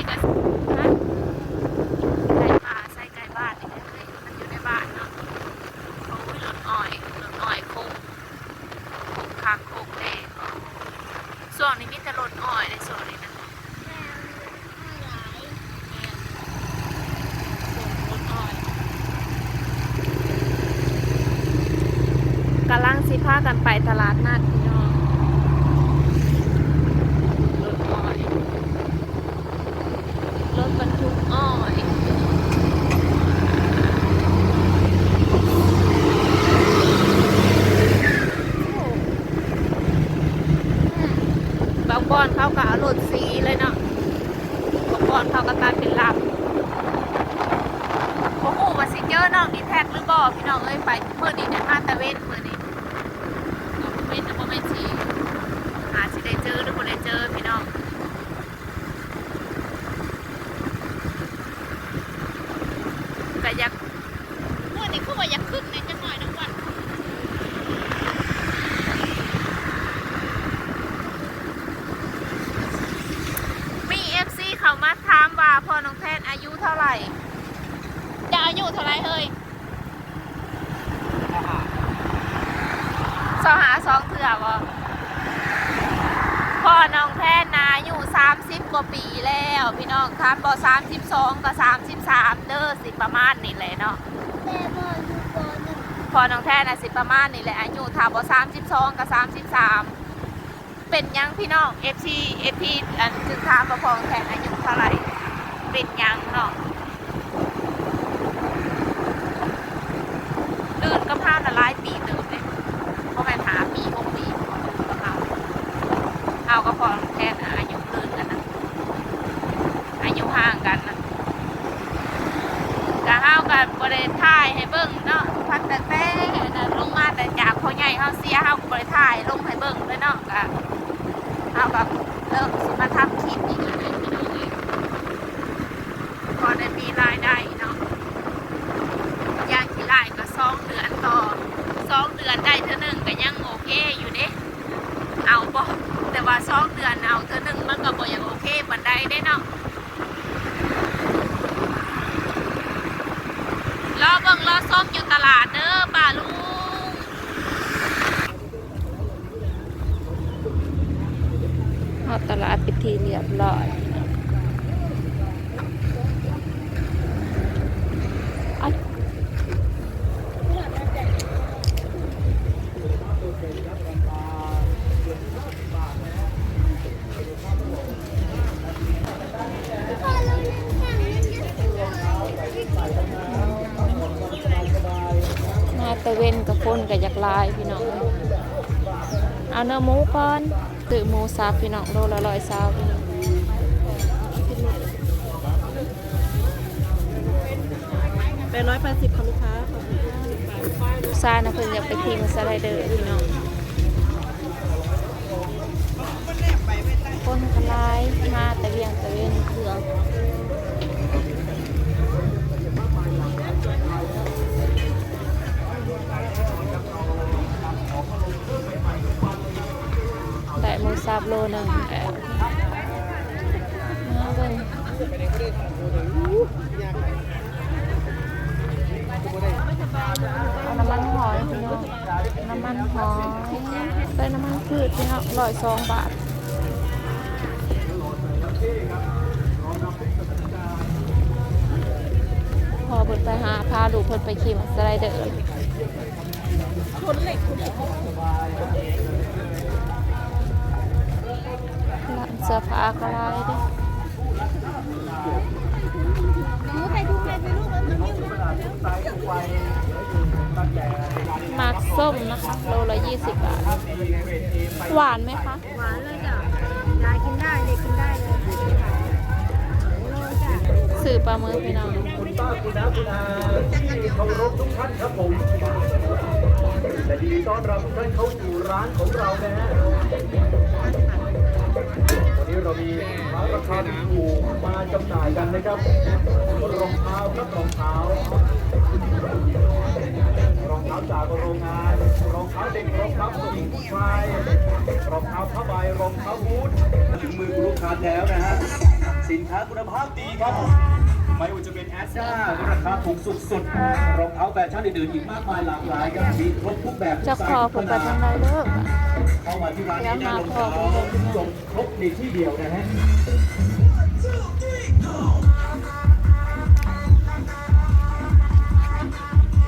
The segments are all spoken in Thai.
ก็ฮะไก่ป่าใส่ไก่บ้านนี่เลยมันอยู่ในบ้านเนาะโอ้ยหลุดอ้อยโคงคักโคงเล่ส่วนนี้มีแต่หลุดอ้อยในส่วนนี้นะกำลังสิพากันไปตลาดนัดพี่น้องรถอ้อยรถบรรทุกอ้อยบางบอนเขาก็เอารถสีเลยเนาะบางบอนเขาก็ตัดเป็นลำโอ้โหว่าสิเจอน้องดีแท็กหรือบ่พี่น้องเอ้ยไปเมื่อนี้เนี่ยมาตะเวนเมื่อนี้เป็นหรือว่าไม่จริงอาจจะได้เจอหรือไม่ได้เจอพี่น้องก็อยากเมื่อนี้คือว่าอยากขึ้นในจังหน่อยน้องวันมีFC เขามาถามว่าพ่อน้องแทนอายุเท่าไหร่จะอายุเท่าไหร่เฮ้ย2 เถื่อบ่พ่อน้องแทนนาอยู่30 กว่าปีแล้วพี่น้องครับบ่32ก็33เด้อสิประมาณนี่แหละเนาะพ่อน้องแทนน่ะสิประมาณนี่แหละอายุถ้าบ่32ก็33เป็นยังพี่น้อง FT อันถึงถามว่าพ่อน้องแทนอายุเท่าไหร่เป็นยังเนาะลื่นก็พาน่ะหลายปีเติมเลยเพราะแม่ถามปี6 ปีเอาก็พอแทนอายุลื่นกันนะอายุห่างกันนะก็เฮากับบริถ่ายให้เบิ่งเนาะพักแต่ลงมาแต่จากพ่อใหญ่เฮาเสียเฮาบริถ่ายลงให้เบิ่งเลยเนาะก็เฮากับเริ่มสิมาทำคลิปอีกเลยพี่น้องเองพอได้มีรายได้เนาะอย่างที่ไล่ก็2 เดือนต่อ2 เดือนได้เท่านึงก็ยังโอเคอยู่เด้เอาบ่แต่ว่า2 เดือนเอาเท่านึงมันก็บ่อย่างโอเคปานใดได้เนาะรอเบิ่งรอส้มอยู่ตลาดเด้อป้าลุงฮอดตลาดเป็นที่เรียบร้อยตะเวนกับคนกับยักษ์ลายพี่น้องเอาเนื้อหมูก่อนตื่นหมูสับพี่น้องโลละ120พี่น้องเป็น180ค่ะลูกค้าลูกชายนะเพิ่นอยากไปขี่มาสไลเดอร์พี่น้องคนคลายมาตะเวียงตะเวนเครื่องได้หมูสับโลนึงมาเบิ่งเอาน้ำมันหอยพี่น้องน้ำมันหอยได้น้ำมันพืชพี่น้อง102 บาทพอเพิ่นไปหาพาลูกเพิ่นไปขี่มอเตอร์ไซค์เด้อคนเล็กร้านเสื้อผ้าก็หลายเด้หมากส้มนะคะโลละ20 บาทหวานไหมคะหวานเลยจ้ะยายกินได้เด็กกินได้เลยสื่อปลาเมือพี่น้องคุณป้าคุณน้าคุณอาที่เคารพทุกท่านครับผมและดีต้อนรับทุกท่านเข้าสู่ร้านของเรานะฮะวันนี้เรามีราคาถูกมาจำหน่ายกันนะครับรองเท้าครับรองเท้าจากโรงงานรองเท้าเด็กรองเท้าผู้หญิงผู้ชายรองเท้าผ้าใบรองเท้าบูทถึงมือลูกค้าแล้วนะฮะสินค้า าคุณภาพดีครับไม่ว่าจะเป็นแอสด้าราคาถูกสุดๆรองเท้าแฟชั่นอื่นๆอีกมากมายหลากหลายครับมีครบทุกแบบทุก จะ ไซ ขอ ส์ ผมไปทางใดเด้อ เข้ามาที่ร้านนี้ได้รองเท้าจบครบในที่เดียวนะฮะ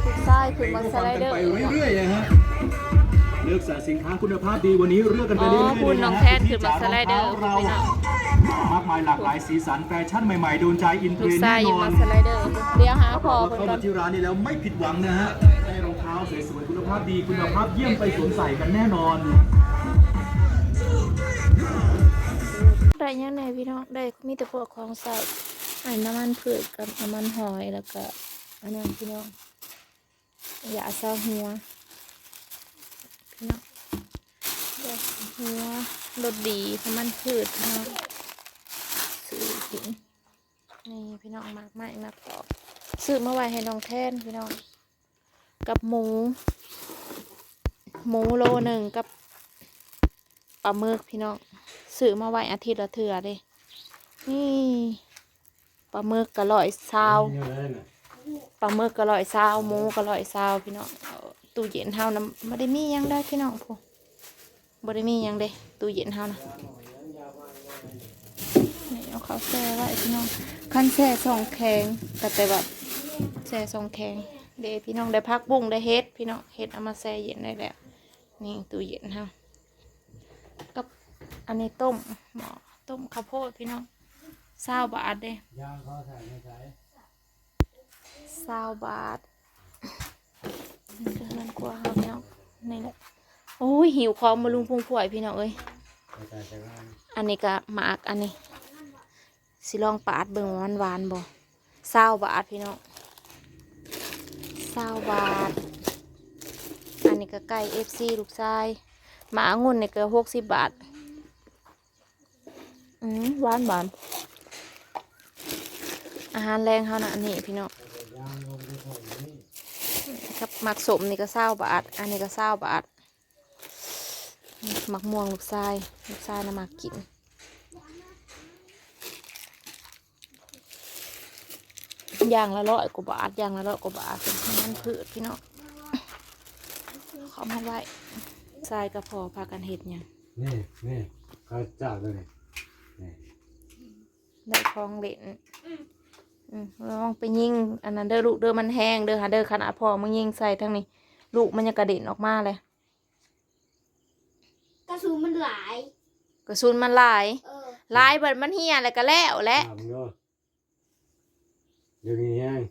ถูกซ้ายถึงมาสไลเดอร์ ไปเรื่อยๆนะฮะเลือกสรรสินค้าคุณภาพดีวันนี้เลือกกันไปเรื่อยๆ คุณ เลย น้ นะ อง ฮะ แทนขึ้นมาสไลเดอร์ เรา พี่น้อง มากมายหลากหลายสีสันแฟชั่นใหม่ๆโดนใจอินเทร ลูก นด์ ซ้า แน่ ยอน ยู่ อ มาน สไลเดอร์เลี้ยวหาพอ เข้า เพิ่นก่อ มาน ที่ร้านนี้แล้วไม่ผิดหวังนะฮะได้รองเท้าสวยๆคุณภาพดีคุณภาพเยี่ยมไปสวมใส่กันแน่นอน ได้ยังไงพี่น้องได้มีแต่พวกของใส่น้ำมันพืชกับน้ำมันหอยแล้วก็อันนั้นพี่น้องยาซาหัวพี่น้องยาซาหัวรสดีน้ำมันพืชพี่น้องซื้อกินนี่พี่น้องมากมากมากพอซื้อมาไว้ให้น้องแทนพี่น้องกับหมูโลหนึ่งกับปลาหมึกพี่น้องซื้อมาไว้อาทิตย์ละเทื่อเลยนี่ปลาหมึกกะร้อยซาวปลาหมึกกะร้อยซาวหมูกะร้อยซาวพี่น้องเอาตู้เย็นเฮานะไม่ได้มีหยังได้พี่น้องพวกไม่ได้มีหยังเด้ตู้เย็นเฮานะนี่เอาเขาแช่ไว้พี่น้องขั้นแช่ซองแข็งแต่แบบแช่ซองแข็งเด้พี่น้องได้พักบุ้งได้เฮ็ดพี่น้องเฮ็ดเอามาแช่เย็นได้แล้วนี่ตู้เย็นเฮากับอันนี้ต้มหม้อต้มข้าวโพดพี่น้อง20 บาทเด้20 บาทนี่จะเฮือนกว่าเฮาพี่น้องนี่แหละโอ้ยหิวของมาลุงพุงป่วยพี่น้องเอ้ยอันนี้ก็หมากอันนี้สิลองปาดเบิ่งว่ามันหวานบ่20 บาทพี่น้อง20 บาทอันนี้ก็ไก่ FC ลูกชายหมาองุ่นนี่ก็60 บาทหวานบานอาหารแรงเขานะอันนี้พี่น้องครับหมักสมนี่ก็20 บาทอันนี้ก็20 บาทหมักม่วงลูกทรายนะมากินอย่างละ100 กว่าบาทอย่างละ100 กว่าบาทเป็นมันพืชพี่น้องเขามาไว้ทรายกับพอพากันเห็ดเนี่ย นี่เขาจับเลยนี่ ได้คลองเล่นลองไปยิงอันนั้นเด้อลูกเด้อมันแห้งเด้อหาเด้อขนาดพอมึงยิงใส่ทั้งนี้ลูกมันยังกระเด็นออกมาเลย กระสุนมันหลาย กระสุนมันหลายเบิดมันเหี่ยแล้วก็แล้วแหละ ถามด้วยอยู่นี่ยัง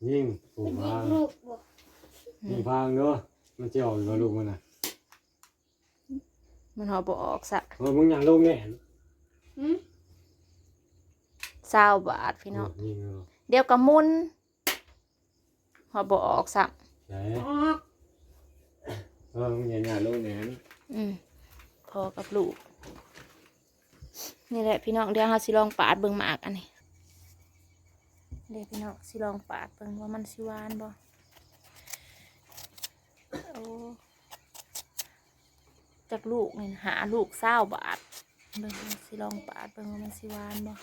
ยิงผูกพางยิงพางด้วยมันจะออกกับลูกมันนะ มันหอบออกซะ มึงอย่างลูกแน่20 บาทพี่น้อง ยิง เดี๋ยวกับมุนหอบออกซะ ไหนมึงอย่างลูกแน่ พอกับลูกนี่แหละพี่น้องเดี๋ยวเราสิลองปาดเบิ่งหมากอันนี้เดี๋ยวพี่น้องสิลองปาดเบิ่งว่ามันสิหวานบ่โอ้จากลูกนี่หาลูก20 บาทเบิ่งสิลองปาดเบิ่งว่ามันสิหวานบ่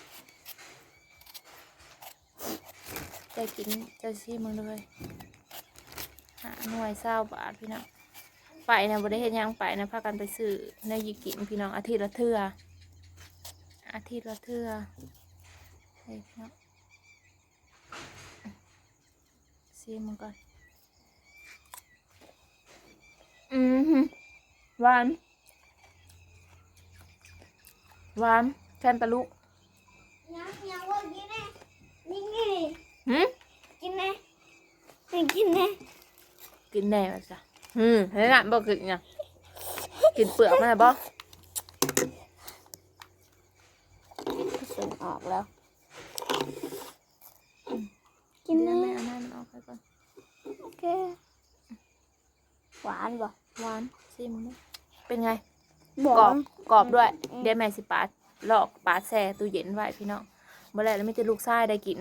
จะกินจะชิมมึงเลยหาหน่วย20 บาทพี่น้องไปนะบ่ได้เฮ็ดหยังไปนะพากันไปซื้อในยิกินพี่น้องอาทิตย์ละเทื่อเฮ้ยพี่น้องชิมมันก่อนหวานแฟนตะลุกยังว่ากินแน่นี่ไง กินแน่กินแน่ กินแน่มาจ้ะเฮ้ยงานบอกกินเนี่ยกินเปลือกมันเลยบ่ส่งออกแล้วกินแน่แม่เอานั่นออกไปก่อนโอเค หวานบ่ หวานชิมด้วยเป็นไง บ กรอบด้วยเดี๋ยวแม่สิปาดลอกปาดแช่ตู้เย็นไว้พี่น้องเมื่อไรแล้วไม่จะลูกชายได้กิน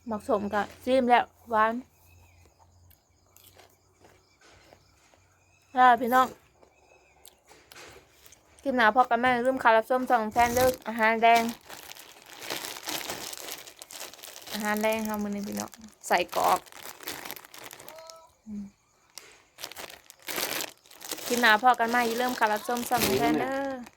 หมักสมกับซิมแล้วหวาน ได้พี่น้องคลิปหนาพอกันแม่ลืมคารับส้มสองแทนเลิกอาหารแดงค่ะมื้อนี้พี่น้องใส่กรอกคลิปหนาพอกันแม่อย่าลืมคารับส้มสองแทนเด้อ